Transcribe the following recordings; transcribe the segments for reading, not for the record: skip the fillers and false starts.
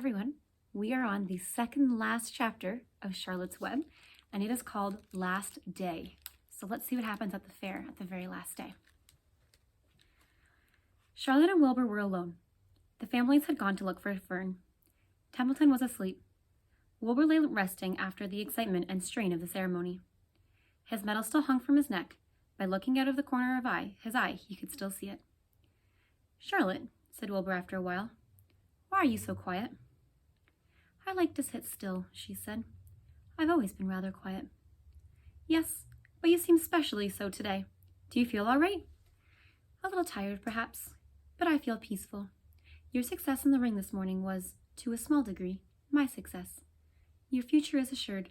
everyone. We are on the second last chapter of Charlotte's Web, and it is called Last Day. So let's see what happens at the fair at the very last day. Charlotte and Wilbur were alone. The families had gone to look for Fern. Templeton was asleep. Wilbur lay resting after the excitement and strain of the ceremony. His medal still hung from his neck. By looking out of the corner of his eye, he could still see it. "Charlotte," said Wilbur after a while, "why are you so quiet?" "I like to sit still," she said. "I've always been rather quiet." "Yes, but you seem specially so today. Do you feel all right?" "A little tired, perhaps, but I feel peaceful. Your success in the ring this morning was, to a small degree, my success. Your future is assured.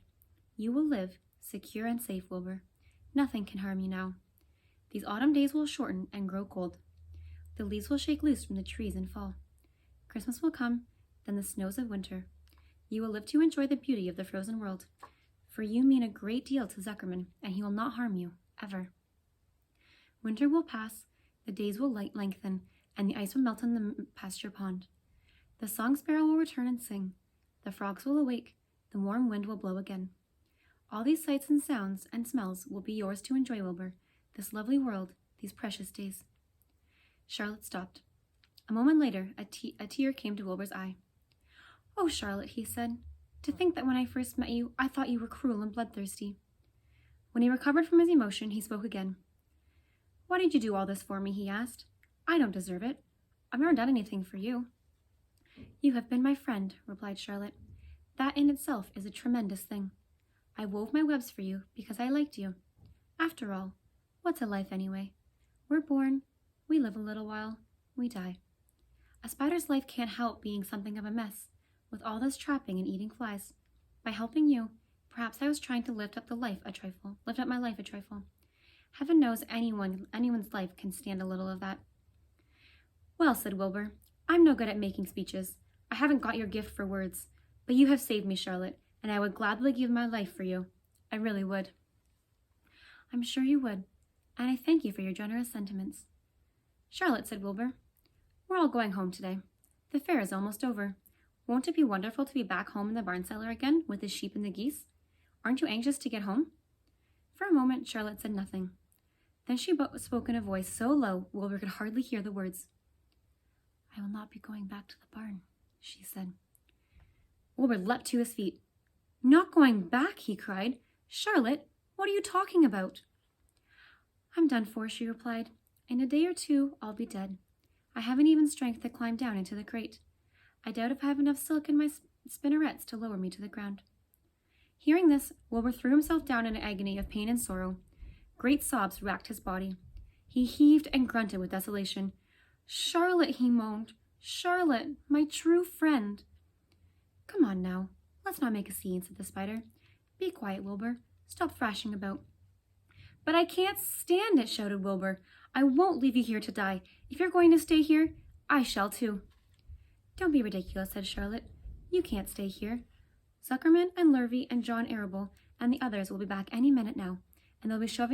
You will live, secure and safe, Wilbur. Nothing can harm you now. These autumn days will shorten and grow cold. The leaves will shake loose from the trees and fall. Christmas will come, then the snows of winter. You will live to enjoy the beauty of the frozen world, for you mean a great deal to Zuckerman, and he will not harm you, ever. Winter will pass, the days will lengthen, and the ice will melt in the pasture pond. The song sparrow will return and sing. The frogs will awake, the warm wind will blow again. All these sights and sounds and smells will be yours to enjoy, Wilbur, this lovely world, these precious days." Charlotte stopped. A moment later, a tear came to Wilbur's eye. "Oh, Charlotte," he said, "to think that when I first met you, I thought you were cruel and bloodthirsty." When he recovered from his emotion, he spoke again. "Why did you do all this for me?" he asked. "I don't deserve it. I've never done anything for you." "You have been my friend," replied Charlotte. "That in itself is a tremendous thing. I wove my webs for you because I liked you. After all, what's a life anyway? We're born, we live a little while, we die. A spider's life can't help being something of a mess, with all this trapping and eating flies. By helping you, perhaps I was trying to lift up my life a trifle. Heaven knows anyone's life can stand a little of that." "Well," said Wilbur, "I'm no good at making speeches. I haven't got your gift for words. But you have saved me, Charlotte, and I would gladly give my life for you. I really would." "I'm sure you would, and I thank you for your generous sentiments." "Charlotte," said Wilbur, "we're all going home today. The fair is almost over. Won't it be wonderful to be back home in the barn cellar again with the sheep and the geese? Aren't you anxious to get home?" For a moment, Charlotte said nothing. Then she spoke in a voice so low Wilbur could hardly hear the words. "I will not be going back to the barn," she said. Wilbur leapt to his feet. "Not going back?" he cried. "Charlotte, what are you talking about?" "I'm done for," she replied. "In a day or two, I'll be dead. I haven't even strength to climb down into the crate. I doubt if I have enough silk in my spinnerets to lower me to the ground." Hearing this, Wilbur threw himself down in an agony of pain and sorrow. Great sobs racked his body. He heaved and grunted with desolation. "Charlotte," he moaned. "Charlotte, my true friend." "Come on now, let's not make a scene," said the spider. "Be quiet, Wilbur. Stop thrashing about." "But I can't stand it," shouted Wilbur. "I won't leave you here to die. If you're going to stay here, I shall too." "Don't be ridiculous," said Charlotte. "You can't stay here. Zuckerman and Lurvy and John Arable and the others will be back any minute now, and they'll shove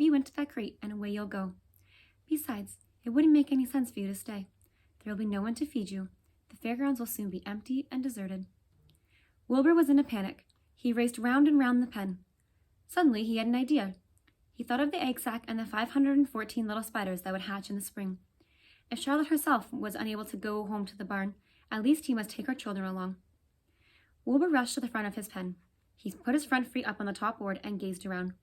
you into that crate and away you'll go. Besides, it wouldn't make any sense for you to stay. There'll be no one to feed you. The fairgrounds will soon be empty and deserted." Wilbur was in a panic. He raced round and round the pen. Suddenly he had an idea. He thought of the egg sack and the 514 little spiders that would hatch in the spring. If Charlotte herself was unable to go home to the barn, at least he must take her children along. Wilbur rushed to the front of his pen. He put his front feet up on the top board and gazed around.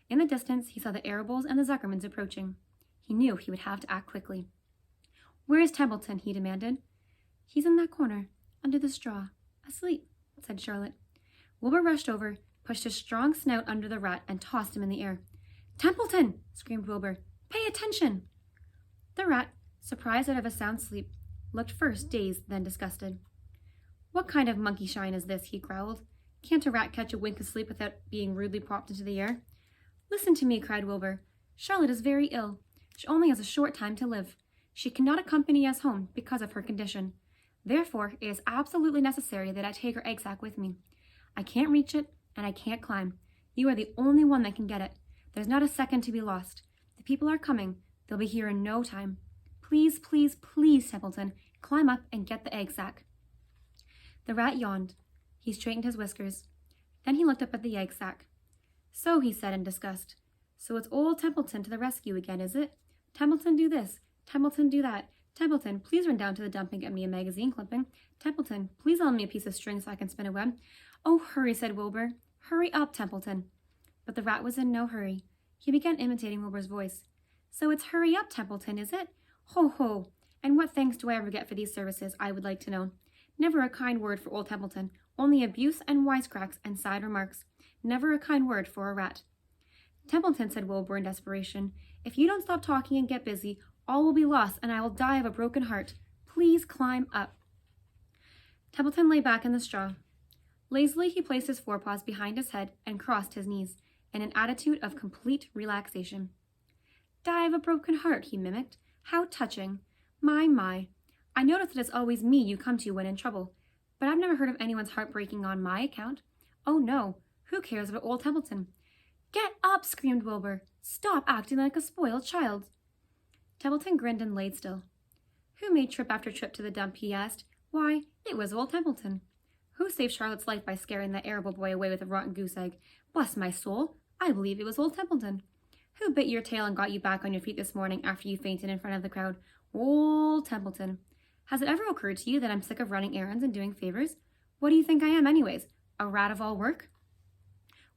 In the distance, he saw the Arables and the Zuckermans approaching. He knew he would have to act quickly. "Where is Templeton?" he demanded. "He's in that corner, under the straw, asleep," said Charlotte. Wilbur rushed over, pushed his strong snout under the rat, and tossed him in the air. "Templeton!" screamed Wilbur. "Pay attention!" The rat, surprised out of a sound sleep, looked first dazed, then disgusted. "What kind of monkey shine is this?" he growled. "Can't a rat catch a wink of sleep without being rudely popped into the air?" "Listen to me," cried Wilbur. "Charlotte is very ill. She only has a short time to live. She cannot accompany us home because of her condition. Therefore, it is absolutely necessary that I take her egg sack with me. I can't reach it, and I can't climb. You are the only one that can get it. There's not a second to be lost. The people are coming. They'll be here in no time. Please, please, please, Templeton, climb up and get the egg sack." The rat yawned. He straightened his whiskers. Then he looked up at the egg sack. So, he said in disgust. So it's old Templeton to the rescue again, is it? Templeton, do this. Templeton, do that. Templeton, please run down to the dump and get me a magazine clipping. Templeton, please lend me a piece of string so I can spin a web. Oh, hurry, said Wilbur. Hurry up, Templeton. But the rat was in no hurry. He began imitating Wilbur's voice. So it's hurry up, Templeton, is it? Ho, ho. And what thanks do I ever get for these services, I would like to know. Never a kind word for old Templeton, only abuse and wisecracks and side remarks. Never a kind word for a rat. Templeton, said Wilbur in desperation, if you don't stop talking and get busy, all will be lost and I will die of a broken heart. Please climb up. Templeton lay back in the straw. Lazily he placed his forepaws behind his head and crossed his knees, in an attitude of complete relaxation. Die of a broken heart, he mimicked. How touching. My. I notice that it's always me you come to when in trouble, but I've never heard of anyone's heart breaking on my account. Oh no, who cares about old Templeton? Get up, screamed Wilbur. Stop acting like a spoiled child. Templeton grinned and laid still. Who made trip after trip to the dump, he asked. Why, it was old Templeton. Who saved Charlotte's life by scaring that arable boy away with a rotten goose egg? Bless my soul, I believe it was old Templeton. Who bit your tail and got you back on your feet this morning after you fainted in front of the crowd? Old Templeton. Has it ever occurred to you that I'm sick of running errands and doing favors? What do you think I am anyways? A rat of all work?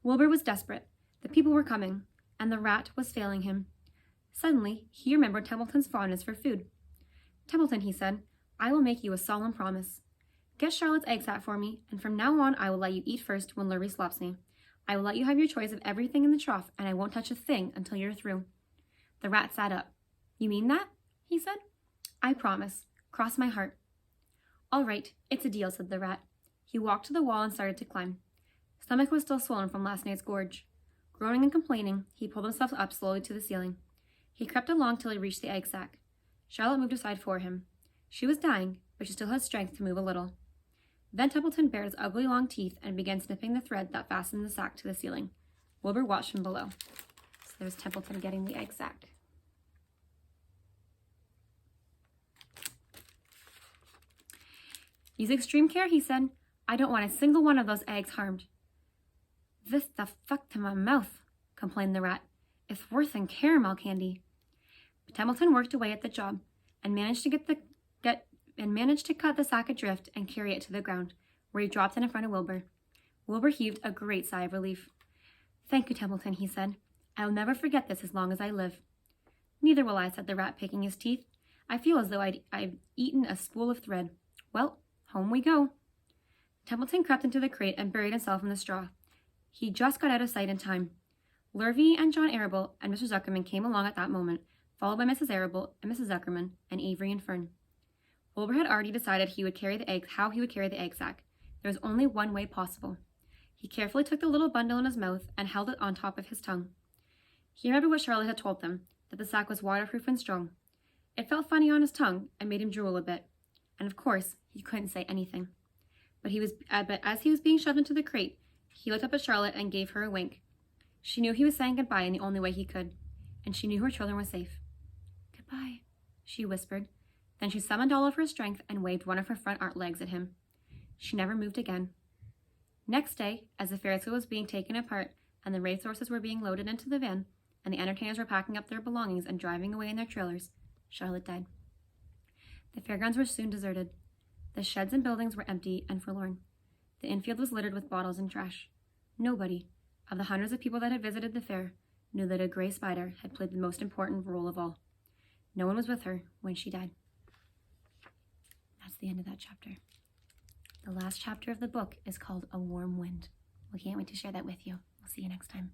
Wilbur was desperate. The people were coming, and the rat was failing him. Suddenly, he remembered Templeton's fondness for food. Templeton, he said, I will make you a solemn promise. Get Charlotte's egg sack for me, and from now on I will let you eat first when Lurvy slops me. I will let you have your choice of everything in the trough, and I won't touch a thing until you're through. The rat sat up. You mean that? He said. I promise. Cross my heart. All right, it's a deal, said the rat. He walked to the wall and started to climb. Stomach was still swollen from last night's gorge. Groaning and complaining, he pulled himself up slowly to the ceiling. He crept along till he reached the egg sack. Charlotte moved aside for him. She was dying, but she still had strength to move a little. Then Templeton bared his ugly long teeth and began snipping the thread that fastened the sack to the ceiling. Wilbur watched from below. So there's Templeton getting the egg sack. Use extreme care, he said. I don't want a single one of those eggs harmed. This the fuck to my mouth, complained the rat. It's worse than caramel candy. But Templeton worked away at the job and managed to cut the sack adrift and carry it to the ground, where he dropped it in front of Wilbur. Wilbur heaved a great sigh of relief. Thank you, Templeton, he said. I will never forget this as long as I live. Neither will I, said the rat, picking his teeth. I feel as though I've eaten a spool of thread. Well, home we go. Templeton crept into the crate and buried himself in the straw. He just got out of sight in time. Lurvy and John Arable and Mr. Zuckerman came along at that moment, followed by Mrs. Arable and Mrs. Zuckerman and Avery and Fern. Wilbur had already decided how he would carry the egg sack. There was only one way possible. He carefully took the little bundle in his mouth and held it on top of his tongue. He remembered what Charlotte had told them, that the sack was waterproof and strong. It felt funny on his tongue and made him drool a bit. And of course, he couldn't say anything. But as he was being shoved into the crate, he looked up at Charlotte and gave her a wink. She knew he was saying goodbye in the only way he could, and she knew her children were safe. Goodbye, she whispered. Then she summoned all of her strength and waved one of her front legs at him. She never moved again. Next day, as the Ferris wheel was being taken apart and the racehorses were being loaded into the van and the entertainers were packing up their belongings and driving away in their trailers, Charlotte died. The fairgrounds were soon deserted. The sheds and buildings were empty and forlorn. The infield was littered with bottles and trash. Nobody, of the hundreds of people that had visited the fair, knew that a gray spider had played the most important role of all. No one was with her when she died. That's the end of that chapter. The last chapter of the book is called A Warm Wind. We can't wait to share that with you. We'll see you next time.